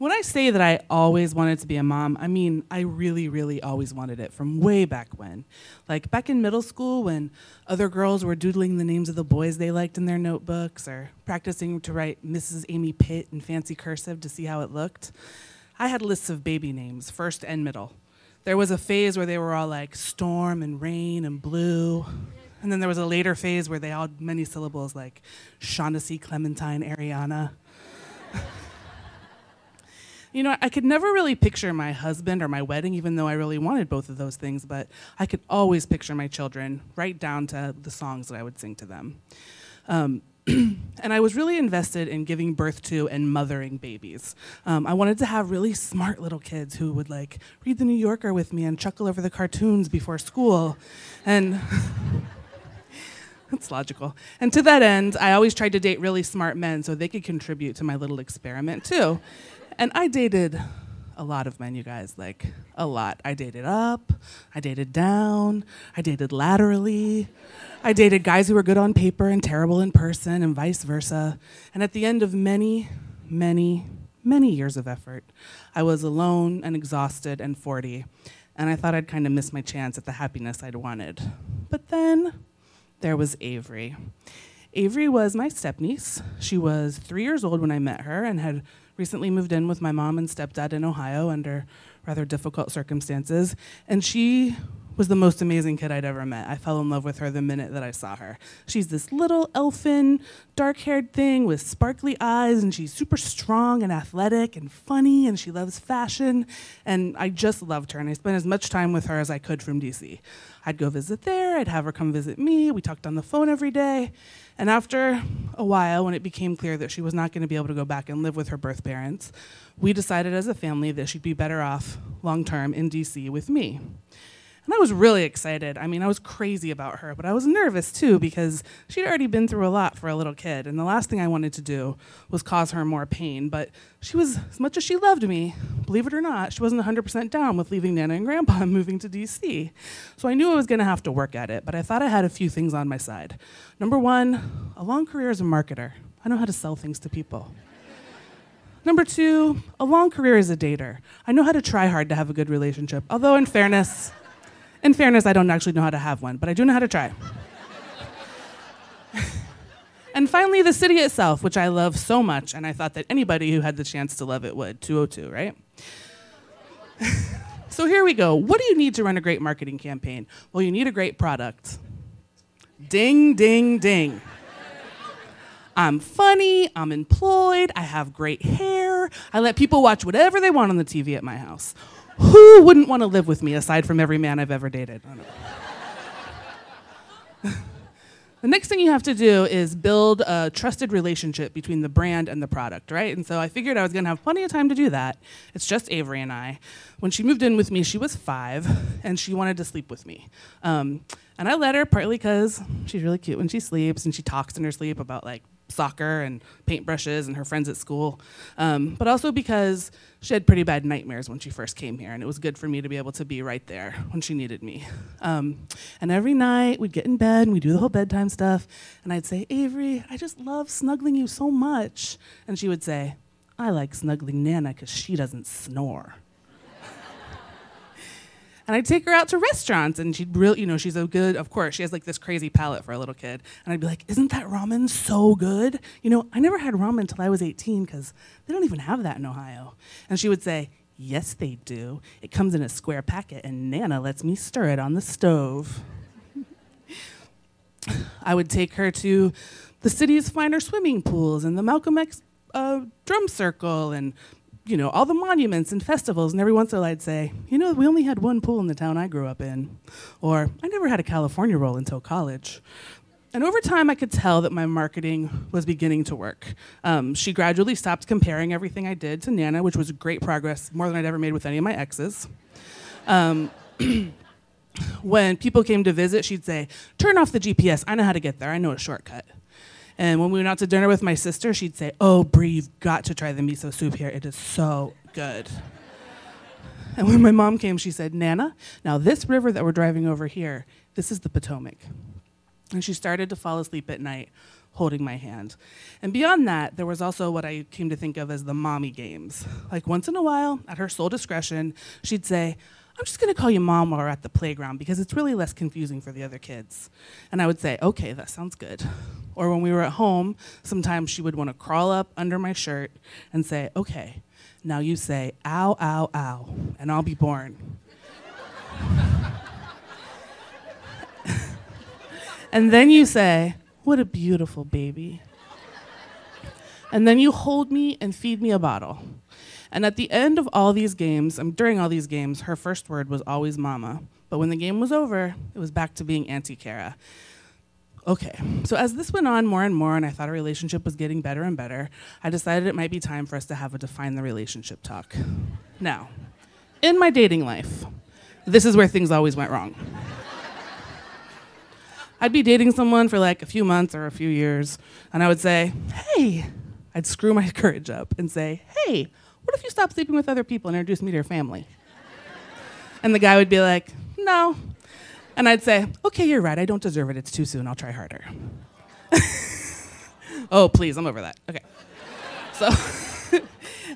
When I say that I always wanted to be a mom, I mean I really, really always wanted it from way back when. Like back in middle school when other girls were doodling the names of the boys they liked in their notebooks or practicing to write Mrs. Amy Pitt in fancy cursive to see how it looked. I had lists of baby names, first and middle. There was a phase where they were all like Storm and Rain and Blue. And then there was a later phase where they all had many syllables like Shaughnessy, Clementine, Ariana. You know, I could never really picture my husband or my wedding, even though I really wanted both of those things, but I could always picture my children, right down to the songs that I would sing to them. And I was really invested in giving birth to and mothering babies. I wanted to have really smart little kids who would like read The New Yorker with me and chuckle over the cartoons before school. And that's logical. And to that end, I always tried to date really smart men so they could contribute to my little experiment too. And I dated a lot of men, you guys, like a lot. I dated up, I dated down, I dated laterally. I dated guys who were good on paper and terrible in person and vice versa. And at the end of many, many, many years of effort, I was alone and exhausted and 40. And I thought I'd kind of miss my chance at the happiness I'd wanted. But then there was Avery. Avery was my stepniece. She was 3 years old when I met her and had recently moved in with my mom and stepdad in Ohio under rather difficult circumstances. And she was the most amazing kid I'd ever met. I fell in love with her the minute that I saw her. She's this little elfin, dark-haired thing with sparkly eyes, and she's super strong and athletic and funny, and she loves fashion. And I just loved her, and I spent as much time with her as I could from DC. I'd go visit there, I'd have her come visit me, we talked on the phone every day. And after a while, when it became clear that she was not going to be able to go back and live with her birth parents, we decided as a family that she'd be better off long-term in DC with me. And I was really excited. I mean, I was crazy about her, but I was nervous too because she'd already been through a lot for a little kid, and the last thing I wanted to do was cause her more pain. But she was, as much as she loved me, believe it or not, she wasn't 100% down with leaving Nana and Grandpa and moving to DC. So I knew I was gonna have to work at it, but I thought I had a few things on my side. Number one, a long career as a marketer. I know how to sell things to people. Number two, a long career as a dater. I know how to try hard to have a good relationship, although in fairness, I don't actually know how to have one, but I do know how to try. And finally, the city itself, which I love so much, and I thought that anybody who had the chance to love it would. 202, right? So here we go. What do you need to run a great marketing campaign? Well, you need a great product. Ding, ding, ding. I'm funny, I'm employed, I have great hair, I let people watch whatever they want on the TV at my house. Who wouldn't want to live with me aside from every man I've ever dated? I don't know. The next thing you have to do is build a trusted relationship between the brand and the product, right? And so I figured I was gonna have plenty of time to do that. It's just Avery and I. When she moved in with me, she was 5, and she wanted to sleep with me. And I let her, partly because she's really cute when she sleeps, and she talks in her sleep about like soccer and paintbrushes and her friends at school, but also because she had pretty bad nightmares when she first came here, and it was good for me to be able to be right there when she needed me. And every night we'd get in bed and we'd do the whole bedtime stuff, and I'd say, Avery, I just love snuggling you so much. And she would say, I like snuggling Nana because she doesn't snore. And I'd take her out to restaurants, and she'd really, she's a good, of course, she has like this crazy palate for a little kid. And I'd be like, isn't that ramen so good? I never had ramen until I was 18 because they don't even have that in Ohio. And she would say, yes, they do. It comes in a square packet, and Nana lets me stir it on the stove. I would take her to the city's finer swimming pools and the Malcolm X drum circle and all the monuments and festivals, and every once in a while I'd say, we only had one pool in the town I grew up in. Or, I never had a California roll until college. And over time, I could tell that my marketing was beginning to work. She gradually stopped comparing everything I did to Nana, which was great progress, more than I'd ever made with any of my exes. When people came to visit, she'd say, turn off the GPS, I know how to get there, I know a shortcut. And when we went out to dinner with my sister, she'd say, oh, Bree, you've got to try the miso soup here. It is so good. And when my mom came, she said, Nana, now this river that we're driving over here, this is the Potomac. And she started to fall asleep at night holding my hand. And beyond that, there was also what I came to think of as the mommy games. Like once in a while, at her sole discretion, she'd say, I'm just gonna call you mom while we're at the playground because it's really less confusing for the other kids. And I would say, okay, that sounds good. Or when we were at home, sometimes she would wanna crawl up under my shirt and say, okay, now you say, ow, ow, ow, and I'll be born. And then you say, what a beautiful baby. And then you hold me and feed me a bottle. And at the end of all these games, during all these games, her first word was always mama. But when the game was over, it was back to being Auntie Cara. Okay, so as this went on more and more, and I thought our relationship was getting better and better, I decided it might be time for us to have a define the relationship talk. Now, in my dating life, this is where things always went wrong. I'd be dating someone for like a few months or a few years, and I would say, hey, I'd screw my courage up and say, hey, what if you stop sleeping with other people and introduce me to your family? And the guy would be like, no. And I'd say, okay, you're right, I don't deserve it, it's too soon, I'll try harder. Oh, please, I'm over that, okay. So,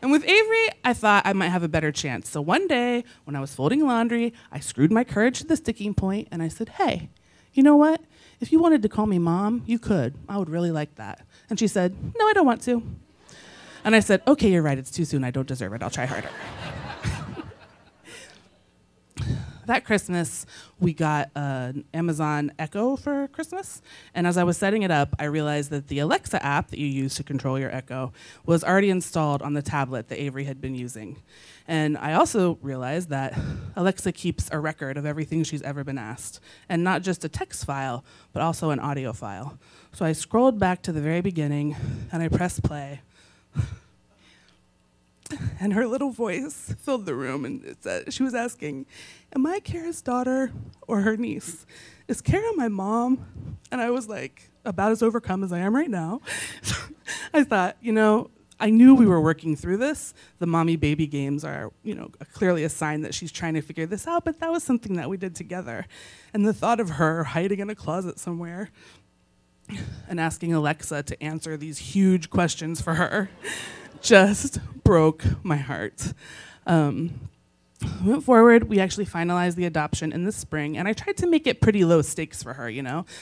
and with Avery, I thought I might have a better chance. So one day, when I was folding laundry, I screwed my courage to the sticking point, and I said, hey, you know what? If you wanted to call me mom, you could. I would really like that. And she said, no, I don't want to. And I said, okay, you're right, it's too soon, I don't deserve it, I'll try harder. That Christmas, we got an Amazon Echo for Christmas. And as I was setting it up, I realized that the Alexa app that you use to control your Echo was already installed on the tablet that Avery had been using. And I also realized that Alexa keeps a record of everything she's ever been asked. And not just a text file, but also an audio file. So I scrolled back to the very beginning, and I pressed play. And her little voice filled the room, and it said, she was asking, am I Cara's daughter or her niece? Is Cara my mom? And I was like, about as overcome as I am right now. So I thought, I knew we were working through this. The mommy-baby games are, clearly a sign that she's trying to figure this out, but that was something that we did together. And the thought of her hiding in a closet somewhere and asking Alexa to answer these huge questions for her just broke my heart. Went forward, we actually finalized the adoption in the spring, and I tried to make it pretty low stakes for her,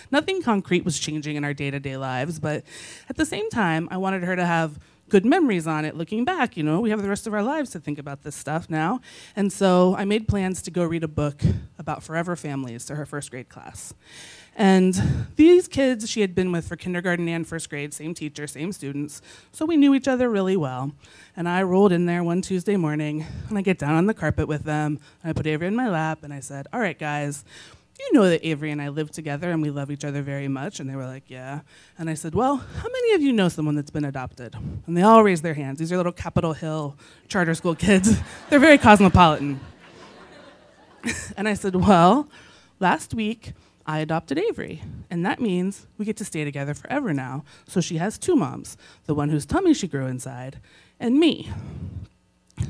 Nothing concrete was changing in our day-to-day lives, but at the same time, I wanted her to have good memories on it looking back, we have the rest of our lives to think about this stuff now. And so I made plans to go read a book about forever families to her first grade class. And these kids she had been with for kindergarten and first grade, same teacher, same students, so we knew each other really well. And I rolled in there one Tuesday morning, and I get down on the carpet with them, and I put Avery in my lap, and I said, all right, guys, you know that Avery and I live together and we love each other very much. And they were like, yeah. And I said, well, how many of you know someone that's been adopted? And they all raised their hands. These are little Capitol Hill charter school kids. They're very cosmopolitan. And I said, well, last week I adopted Avery. And that means we get to stay together forever now. So she has two moms, the one whose tummy she grew inside, and me.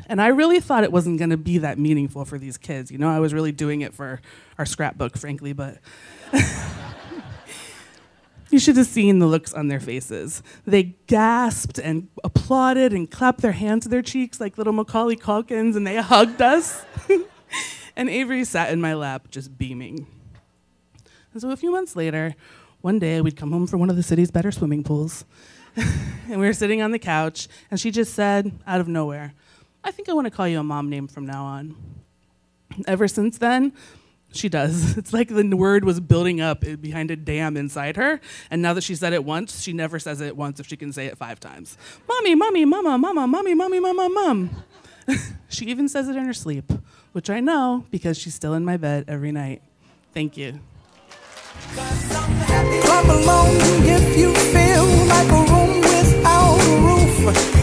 And I really thought it wasn't going to be that meaningful for these kids. I was really doing it for our scrapbook, frankly, but you should have seen the looks on their faces. They gasped and applauded and clapped their hands to their cheeks like little Macaulay Culkins, and they hugged us. And Avery sat in my lap just beaming. And so a few months later, one day we'd come home from one of the city's better swimming pools, and we were sitting on the couch, and she just said, out of nowhere, I think I want to call you a mom name from now on. Ever since then, she does. It's like the word was building up behind a dam inside her, and now that she said it once, she never says it once if she can say it 5 times. Mommy, mommy, mama, mama, mommy, mommy, mama, mom. She even says it in her sleep, which I know because she's still in my bed every night. Thank you. Clap along if you feel like a room without a roof.